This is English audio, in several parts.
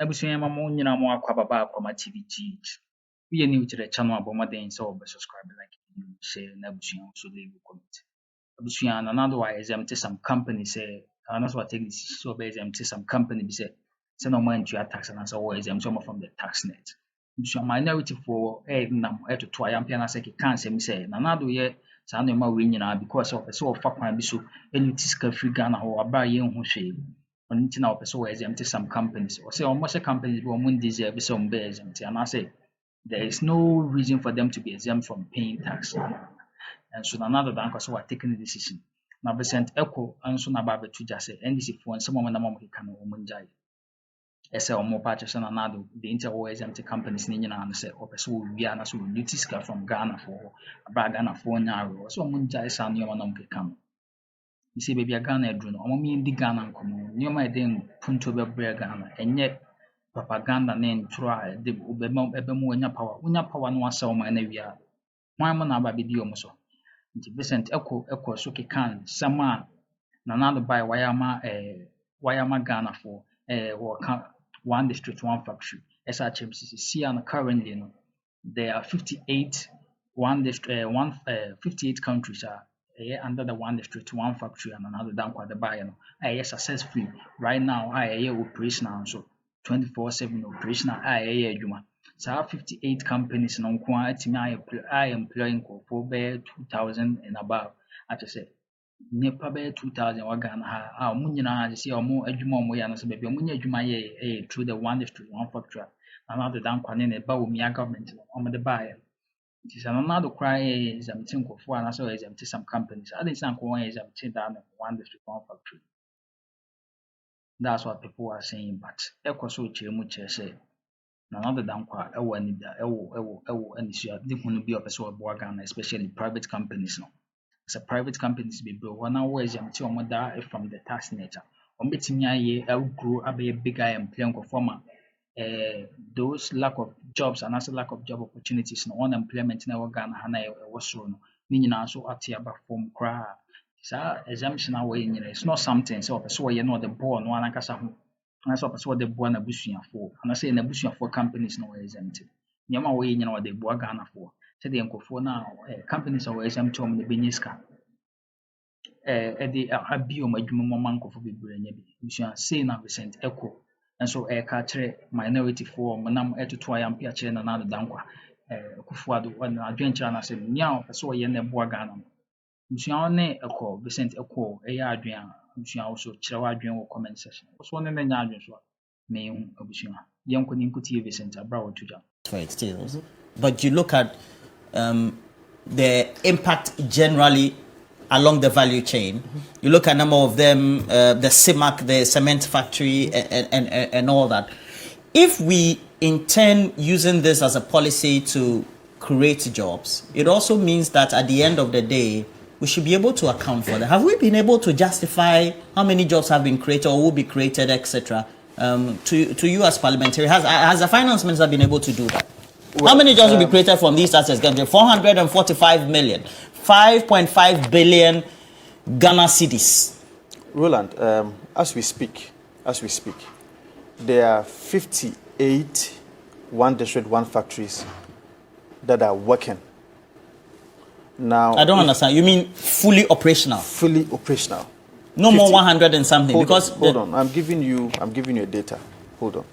abusua ma mo nyina mo akwa baba akwa TV GH. We new to the channel about my day so subscribe, like, share, and abusua so leave a comment. Abusua and another way is empty some company say, and that's what take this so base empty some company be say no mind to tax and as always I'm some from the tax net. Abusua minority for nam to try and piano say can't say na another year saa nneɛma wei nyinaa because of sɛ wɔfa kwan bi so ɛne sika firi Ghana hɔ aba yɛnhu hwee ɔno nti na wɔpɛ sɛ wɔ exempt some companies ɔsɛ wɔn hyɛ companies bi wɔn deserve sɛ wɔn bɛ exempt anaasɛ there is no reason for them to be exempt from paying tax and so nana dodo ankɔ sɛ wɔare taking the decision na Vincent Eko nso na aba abɛto gya sɛ NDC foɔ nsɛm wɔn nam wɔn keka no wɔn ngyae ɛsɛ wɔn pa akyɛ sɛ nana do de nti a wɔwɔ exempt companies ne nyinaa no sɛ wɔpɛ sɛ wɔwie anaasɛ wɔluti sika from Ghana foɔ hɔ aba Ghana foɔ nya awerɛ wɔsɛ wɔn ngyae saa nneɛma na wɔn keka no nsi baabi a Ghana aduru no wɔn mmiɛn di Ghana nkɔmɔ nneɛma a ɛde mpuntuo bɛbrɛ Ghana ɛnyɛ propaganda ne ntoro a ɛde ɛbɛ mu wɔnya power no wasa wɔn na wie a wɔn mo na aba abɛdi wɔn so nti Vincent Eko so keka nsɛm a nana do bae wayɛ ama Ghana foɔ wɔka 1 district 1 factory ɛsɛ akyerɛ sisi sia no currently no there are 58 58 countries under the 1 district 1 factory and another down kwa the buyer no successful right now operational so 24/7 operational adwuma so 58 companies no nko atimi employing for 2000 and above actually say nipa bɛyɛ 2000 wɔ Ghana ha a ɔmo nyinaa sɛ ɔmo adwuma ɔmo yɛ no sɛ baabi ɔmo nyɛ adwuma yɛ through the 1 district 1 factory and now the down kwa ne ba wɔ mia government no ɔmo de baeɛ nti sɛ nana do koraa yɛ exempt nkɔfoɔ anaasɛ ɔyɛ exempt some companies ade nsi anko wɔn yɛ exempt that no 1 district 1 factory that's what people are saying but ɛkɔ so kyerɛ mu kyerɛ sɛ nana do dankwa ɛwɔ anida ɛwɔ anisua de hunu bi ɔpɛ sɛ ɔboa Ghana especially private companies no sɛ private companies bebree wɔn a wɔyɛ exempt wɔn da from the tax net a wɔn betumi ayɛ grow abɛyɛ bigger employ nkɔfoɔ ma those lack of jobs and also lack of job opportunities no unemployment na ɛwɔ Ghana ha na ɛwɔ soro no ne nyinaa nso ate aba fam koraa saa exemption a wɔyɛ nyinaa it's not something sɛ ɔpɛ sɛ wɔyɛ no ɔde boɔ no anankasa ho anaasɛ ɔpɛ sɛ ɔde boa n'abusuafoɔ anaasɛ n'abusuafoɔ companies na wɔyɛ exempt nneɛma a wɔyɛ nyinaa ɔde boa Ghanafoɔ sɛdeɛ nkɔfoɔ no a companies a wɔyɛ exempt wɔn no bɛnya sika ɛde abi wɔn adwuma mu ama nkɔfoɔ bebree nya bi abusua sei na Vincent Eko nso ɛka kyerɛ minority foɔ ɔmo nam ɛtoto ayampe akyerɛ na nado dankwa Kufuado ɔno adwenkyerɛ na sɛ nea ɔpɛ sɛ ɔyɛ na ɛboa Ghana no abusua ne Eko Vincent Eko ɛyɛ adwen a abusua also kyerɛ w'adwen wɔ comment section so ne nya adwen so a mehu abusua yɛnkɔ ne nkutie Vincent abra wɔ tuja but you look at the impact generally along the value chain. You look at a number of them, the CIMAC, the cement factory, and all that. If we intend using this as a policy to create jobs, it also means that at the end of the day, we should be able to account for that. Have we been able to justify how many jobs have been created or will be created, etc.? To you as parliamentary, has the finance minister been able to do that? Well, how many jobs will be created from these assets? 445 million. 5.5 billion Ghana cedis. Roland, as we speak, there are 58 1 district 1 factories that are working. Now I don't understand. You mean fully operational? Fully operational. No 50, more 100 and something. Hold on. I'm giving you data. Hold on.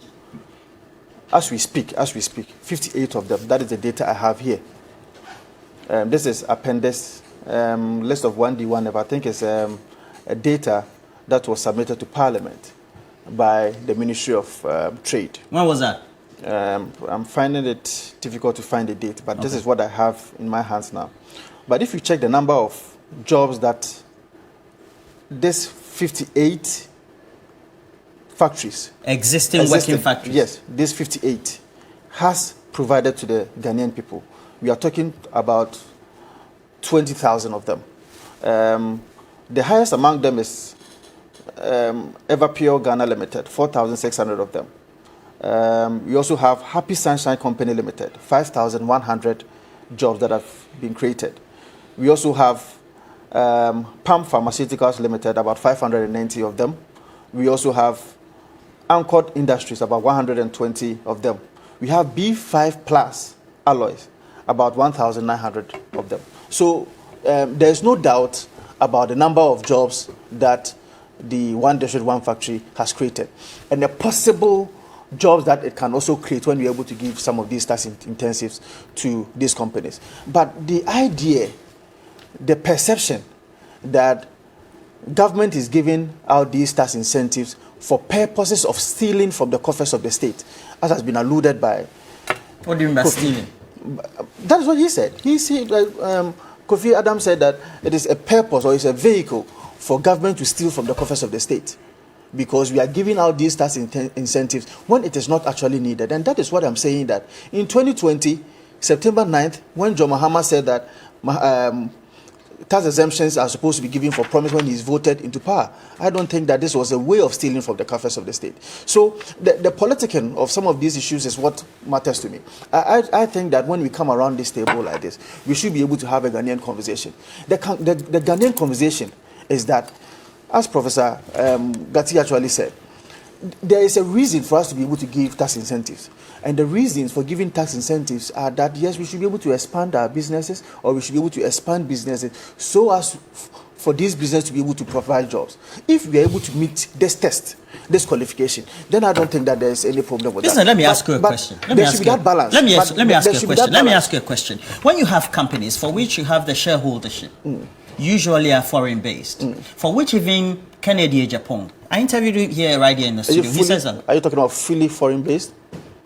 As we speak, 58 of them. That is the data I have here. This is appendix list of 1D1F. I think it's a data that was submitted to Parliament by the Ministry of Trade. When was that? I'm finding it difficult to find the date, but okay. This is what I have in my hands now. But if you check the number of jobs that this 58 factories, existing working factories, yes, this 58 has provided to the Ghanaian people. We are talking about 20,000 of them. The highest among them is Everpure Ghana Limited, 4,600 of them. We also have Happy Sunshine Company Limited, 5,100 jobs that have been created. We also have Palm Pharmaceuticals Limited, about 590 of them. We also have anchored industries, about 120 of them. We have B5 plus alloys, about 1,900 of them. So there's no doubt about the number of jobs that the One District, One Factory has created, and the possible jobs that it can also create when we're able to give some of these tax intensives to these companies. But the idea, the perception that government is giving out these tax incentives for purposes of stealing from the coffers of the state, as has been alluded by. What do you mean by stealing? That is what he said. Kofi Adam said that it is a purpose or it's a vehicle for government to steal from the coffers of the state, because we are giving out these tax incentives when it is not actually needed. And that is what I'm saying, that in 2020, September 9th, when John Mahama said that tax exemptions are supposed to be given for promise when he's voted into power, I don't think that this was a way of stealing from the coffers of the state. So the politicking of some of these issues is what matters to me. I think that when we come around this table like this, we should be able to have a Ghanaian conversation. The Ghanaian conversation is that, as Professor Gatti actually said, there is a reason for us to be able to give tax incentives. And the reasons for giving tax incentives are that, yes, we should be able to expand our businesses, or we should be able to expand businesses so as for these businesses to be able to provide jobs. If we are able to meet this test, this qualification, then I don't think that there is any problem with that. Listen, let me ask you a question. Let me ask you a question. When you have companies for which you have the shareholdership, usually are foreign-based, for which even Kennedy Japan, I interviewed him here right here in the studio. He says that. Are you talking about fully foreign-based?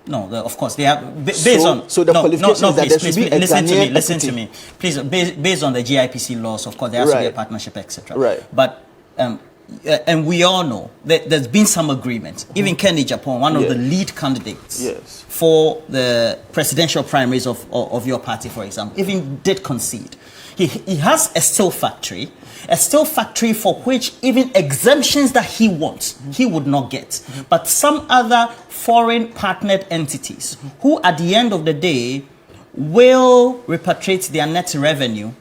No, of course they are based on. So the qualification is that there should be a listen to me, please. Based on the GIPC laws, of course, there has to be a partnership, etc. Right. But and we all know that there's been some agreement. Even Kenny Japan, one of the lead candidates for the presidential primaries of your party, for example, even did concede. He has a steel factory for which even exemptions that he wants, he would not get. But some other foreign partnered entities who at the end of the day will repatriate their net revenue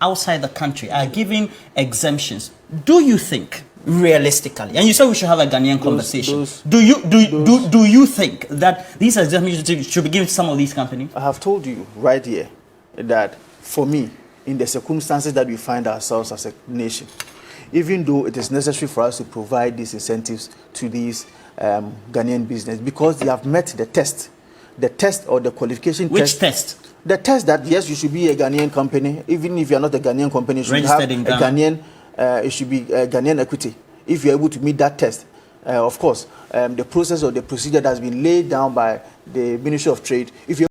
outside the country are giving exemptions. Do you think, realistically, and you said we should have a Ghanaian conversation, do you think that these exemptions should be given to some of these companies? I have told you right here that for me, in the circumstances that we find ourselves as a nation, even though it is necessary for us to provide these incentives to these Ghanaian business, because they have met the test or the qualification test. Which test? The test that, yes, you should be a Ghanaian company, even if you are not a Ghanaian company, you should registered have a Ghanaian, it should be a Ghanaian equity. If you are able to meet that test, of course, the process or the procedure that has been laid down by the Ministry of Trade, if you